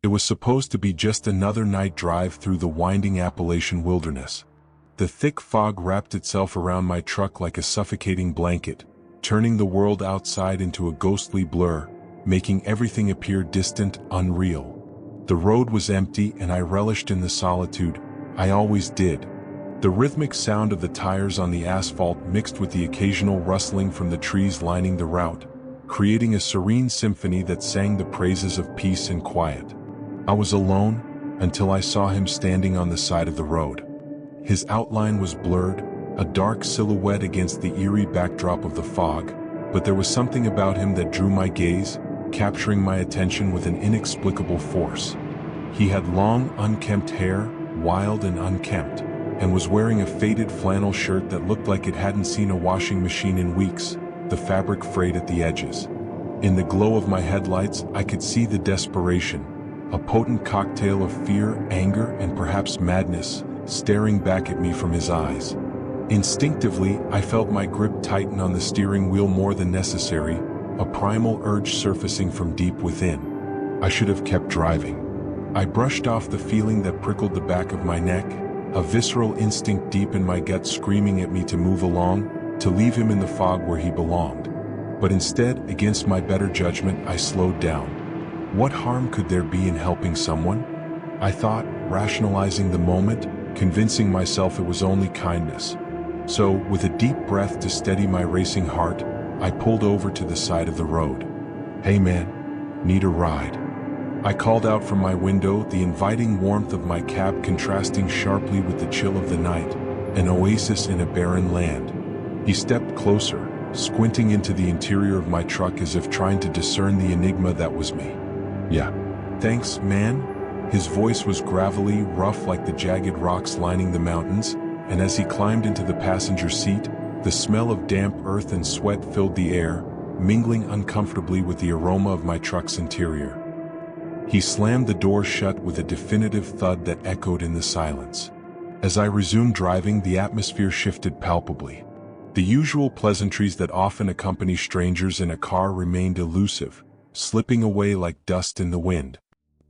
It was supposed to be just another night drive through the winding Appalachian wilderness. The thick fog wrapped itself around my truck like a suffocating blanket, turning the world outside into a ghostly blur, making everything appear distant, unreal. The road was empty and I relished in the solitude. I always did. The rhythmic sound of the tires on the asphalt mixed with the occasional rustling from the trees lining the route, creating a serene symphony that sang the praises of peace and quiet. I was alone until I saw him standing on the side of the road. His outline was blurred, a dark silhouette against the eerie backdrop of the fog, but there was something about him that drew my gaze, capturing my attention with an inexplicable force. He had long, unkempt hair, wild and unkempt, and was wearing a faded flannel shirt that looked like it hadn't seen a washing machine in weeks, the fabric frayed at the edges. In the glow of my headlights, I could see the desperation, a potent cocktail of fear, anger, and perhaps madness, staring back at me from his eyes. Instinctively, I felt my grip tighten on the steering wheel more than necessary, a primal urge surfacing from deep within. I should have kept driving. I brushed off the feeling that prickled the back of my neck, a visceral instinct deep in my gut screaming at me to move along, to leave him in the fog where he belonged. But instead, against my better judgment, I slowed down. What harm could there be in helping someone? I thought, rationalizing the moment, convincing myself it was only kindness. So, with a deep breath to steady my racing heart, I pulled over to the side of the road. "Hey man, need a ride?" I called out from my window, the inviting warmth of my cab contrasting sharply with the chill of the night, an oasis in a barren land. He stepped closer, squinting into the interior of my truck as if trying to discern the enigma that was me. "Yeah. Thanks, man." His voice was gravelly, rough like the jagged rocks lining the mountains, and as he climbed into the passenger seat, the smell of damp earth and sweat filled the air, mingling uncomfortably with the aroma of my truck's interior. He slammed the door shut with a definitive thud that echoed in the silence. As I resumed driving, the atmosphere shifted palpably. The usual pleasantries that often accompany strangers in a car remained elusive, slipping away like dust in the wind.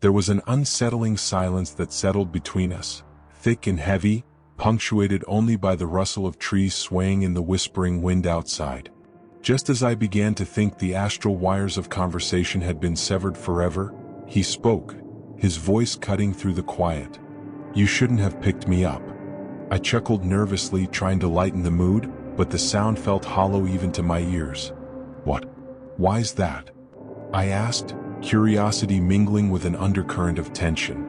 There was an unsettling silence that settled between us, thick and heavy, punctuated only by the rustle of trees swaying in the whispering wind outside. Just as I began to think the astral wires of conversation had been severed forever, he spoke, his voice cutting through the quiet. "You shouldn't have picked me up." I chuckled nervously, trying to lighten the mood, but the sound felt hollow even to my ears. "What? Why's that?" I asked, curiosity mingling with an undercurrent of tension.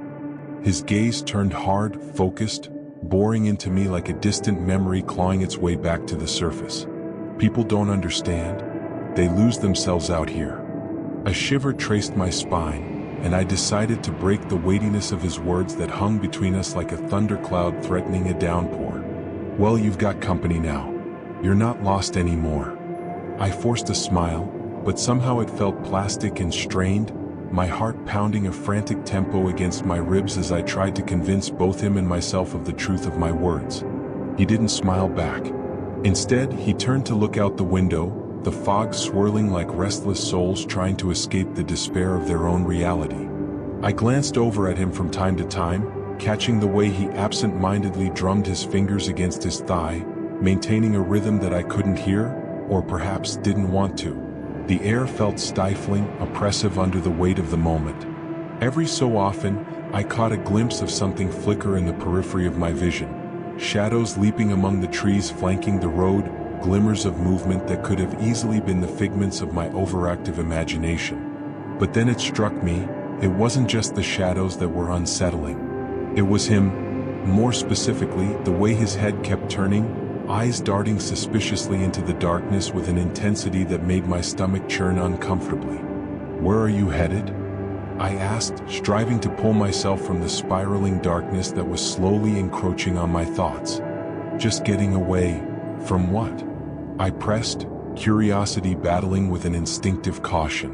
His gaze turned hard, focused, boring into me like a distant memory clawing its way back to the surface. "People don't understand. They lose themselves out here." A shiver traced my spine, and I decided to break the weightiness of his words that hung between us like a thundercloud threatening a downpour. "Well, you've got company now. You're not lost anymore." I forced a smile, but somehow it felt plastic and strained, my heart pounding a frantic tempo against my ribs as I tried to convince both him and myself of the truth of my words. He didn't smile back. Instead, he turned to look out the window, the fog swirling like restless souls trying to escape the despair of their own reality. I glanced over at him from time to time, catching the way he absent-mindedly drummed his fingers against his thigh, maintaining a rhythm that I couldn't hear, or perhaps didn't want to. The air felt stifling, oppressive under the weight of the moment. Every so often, I caught a glimpse of something flicker in the periphery of my vision. Shadows leaping among the trees flanking the road, glimmers of movement that could have easily been the figments of my overactive imagination. But then it struck me, it wasn't just the shadows that were unsettling. It was him, more specifically, the way his head kept turning, eyes darting suspiciously into the darkness with an intensity that made my stomach churn uncomfortably. "Where are you headed?" I asked, striving to pull myself from the spiraling darkness that was slowly encroaching on my thoughts. "Just getting away." "From what?" I pressed, curiosity battling with an instinctive caution.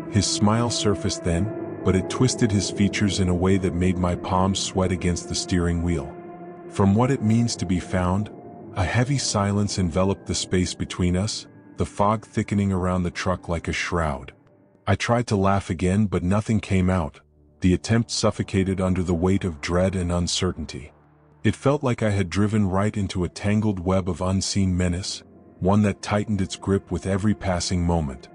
His smile surfaced then, but it twisted his features in a way that made my palms sweat against the steering wheel. "From what it means to be found." A heavy silence enveloped the space between us, the fog thickening around the truck like a shroud. I tried to laugh again, but nothing came out, the attempt suffocated under the weight of dread and uncertainty. It felt like I had driven right into a tangled web of unseen menace, one that tightened its grip with every passing moment.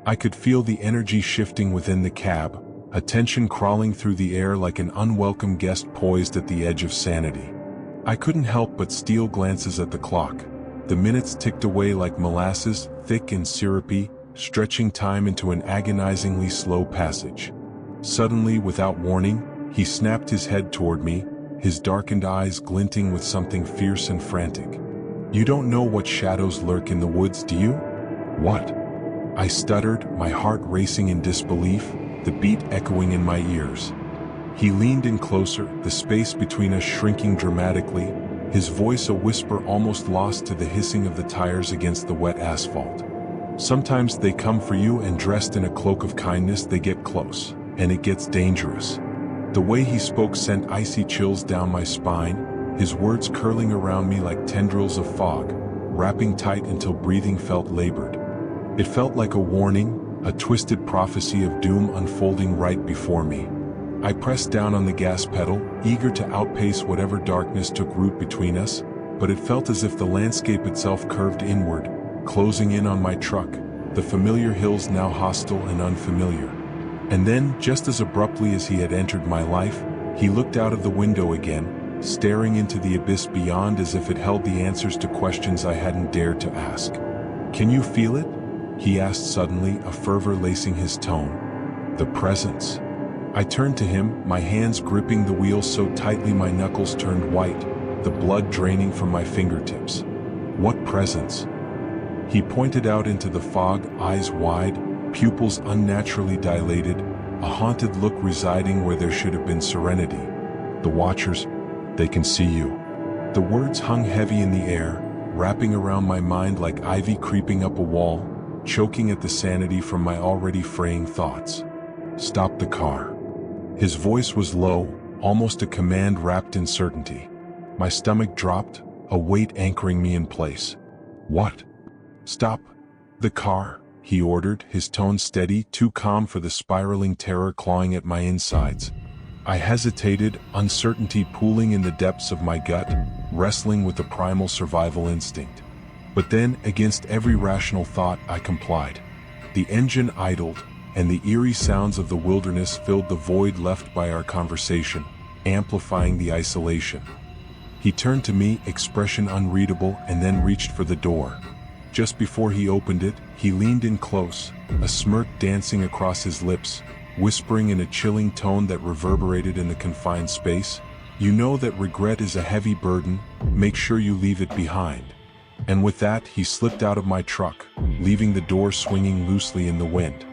I could feel the energy shifting within the cab, a tension crawling through the air like an unwelcome guest poised at the edge of sanity. I couldn't help but steal glances at the clock. The minutes ticked away like molasses, thick and syrupy, stretching time into an agonizingly slow passage. Suddenly, without warning, he snapped his head toward me, his darkened eyes glinting with something fierce and frantic. "You don't know what shadows lurk in the woods, do you?" "What?" I stuttered, my heart racing in disbelief, the beat echoing in my ears. He leaned in closer, the space between us shrinking dramatically, his voice a whisper almost lost to the hissing of the tires against the wet asphalt. "Sometimes they come for you, and dressed in a cloak of kindness they get close, and it gets dangerous." The way he spoke sent icy chills down my spine, his words curling around me like tendrils of fog, wrapping tight until breathing felt labored. It felt like a warning, a twisted prophecy of doom unfolding right before me. I pressed down on the gas pedal, eager to outpace whatever darkness took root between us, but it felt as if the landscape itself curved inward, closing in on my truck, the familiar hills now hostile and unfamiliar. And then, just as abruptly as he had entered my life, he looked out of the window again, staring into the abyss beyond as if it held the answers to questions I hadn't dared to ask. "Can you feel it?" he asked suddenly, a fervor lacing his tone. "The presence." I turned to him, my hands gripping the wheel so tightly my knuckles turned white, the blood draining from my fingertips. "What presence?" He pointed out into the fog, eyes wide, pupils unnaturally dilated, a haunted look residing where there should have been serenity. "The Watchers, they can see you." The words hung heavy in the air, wrapping around my mind like ivy creeping up a wall, choking at the sanity from my already fraying thoughts. "Stop the car." His voice was low, almost a command wrapped in certainty. My stomach dropped, a weight anchoring me in place. "What?" "Stop the car," he ordered, his tone steady, too calm for the spiraling terror clawing at my insides. I hesitated, uncertainty pooling in the depths of my gut, wrestling with the primal survival instinct. But then, against every rational thought, I complied. The engine idled, and the eerie sounds of the wilderness filled the void left by our conversation, amplifying the isolation. He turned to me, expression unreadable, and then reached for the door. Just before he opened it, he leaned in close, a smirk dancing across his lips, whispering in a chilling tone that reverberated in the confined space, "You know that regret is a heavy burden, make sure you leave it behind." And with that, he slipped out of my truck, leaving the door swinging loosely in the wind.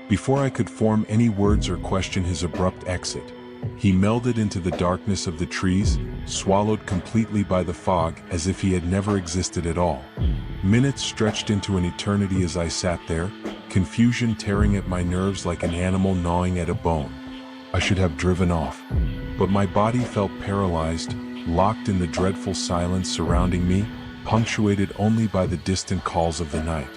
Before I could form any words or question his abrupt exit, he melded into the darkness of the trees, swallowed completely by the fog as if he had never existed at all. Minutes stretched into an eternity as I sat there, confusion tearing at my nerves like an animal gnawing at a bone. I should have driven off, but my body felt paralyzed, locked in the dreadful silence surrounding me, punctuated only by the distant calls of the night.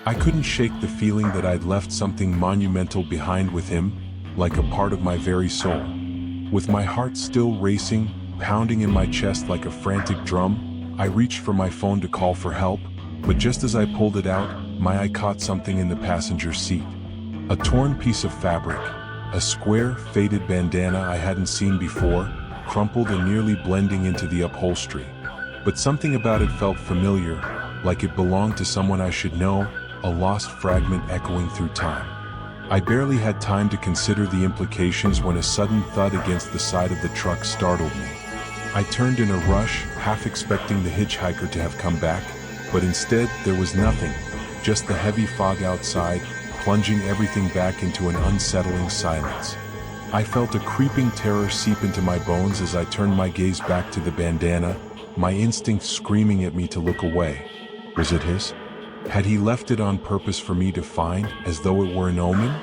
I couldn't shake the feeling that I'd left something monumental behind with him, like a part of my very soul. With my heart still racing, pounding in my chest like a frantic drum, I reached for my phone to call for help, but just as I pulled it out, my eye caught something in the passenger seat. A torn piece of fabric, a square, faded bandana I hadn't seen before, crumpled and nearly blending into the upholstery. But something about it felt familiar, like it belonged to someone I should know, a lost fragment echoing through time. I barely had time to consider the implications when a sudden thud against the side of the truck startled me. I turned in a rush, half expecting the hitchhiker to have come back, but instead there was nothing, just the heavy fog outside, plunging everything back into an unsettling silence. I felt a creeping terror seep into my bones as I turned my gaze back to the bandana, my instinct screaming at me to look away. Was it his? Had he left it on purpose for me to find, as though it were an omen?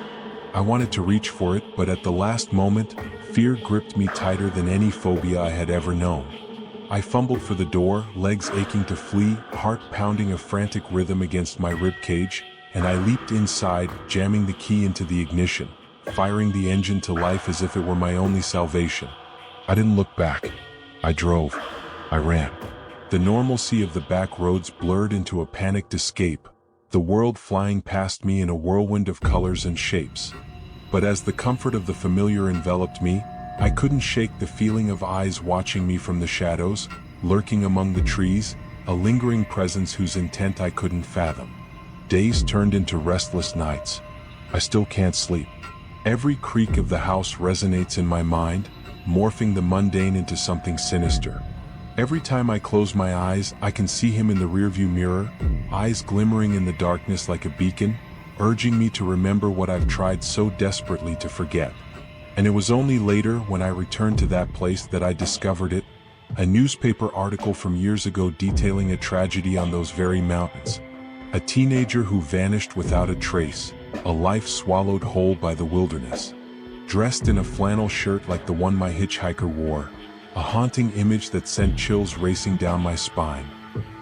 I wanted to reach for it, but at the last moment, fear gripped me tighter than any phobia I had ever known. I fumbled for the door, legs aching to flee, heart pounding a frantic rhythm against my rib cage, and I leaped inside, jamming the key into the ignition, firing the engine to life as if it were my only salvation. I didn't look back. I drove. I ran. The normalcy of the back roads blurred into a panicked escape, the world flying past me in a whirlwind of colors and shapes. But as the comfort of the familiar enveloped me, I couldn't shake the feeling of eyes watching me from the shadows, lurking among the trees, a lingering presence whose intent I couldn't fathom. Days turned into restless nights. I still can't sleep. Every creak of the house resonates in my mind, morphing the mundane into something sinister. Every time I close my eyes, I can see him in the rearview mirror, eyes glimmering in the darkness like a beacon, urging me to remember what I've tried so desperately to forget. And it was only later, when I returned to that place, that I discovered it, a newspaper article from years ago detailing a tragedy on those very mountains. A teenager who vanished without a trace, a life swallowed whole by the wilderness. Dressed in a flannel shirt like the one my hitchhiker wore, a haunting image that sent chills racing down my spine.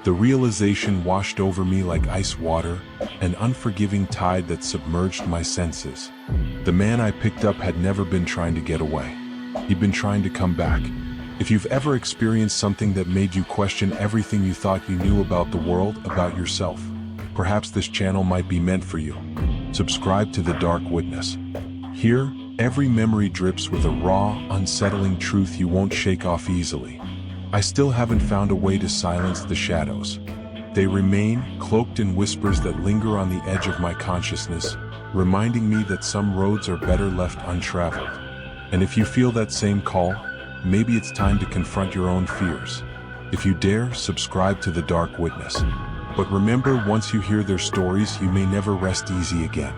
The realization washed over me like ice water, an unforgiving tide that submerged my senses. The man I picked up had never been trying to get away. He'd been trying to come back. If you've ever experienced something that made you question everything you thought you knew about the world, about yourself, perhaps this channel might be meant for you. Subscribe to The Dark Witness. Here, every memory drips with a raw, unsettling truth you won't shake off easily. I still haven't found a way to silence the shadows. They remain, cloaked in whispers that linger on the edge of my consciousness, reminding me that some roads are better left untraveled. And if you feel that same call, maybe it's time to confront your own fears. If you dare, subscribe to The Dark Witness. But remember, once you hear their stories, you may never rest easy again.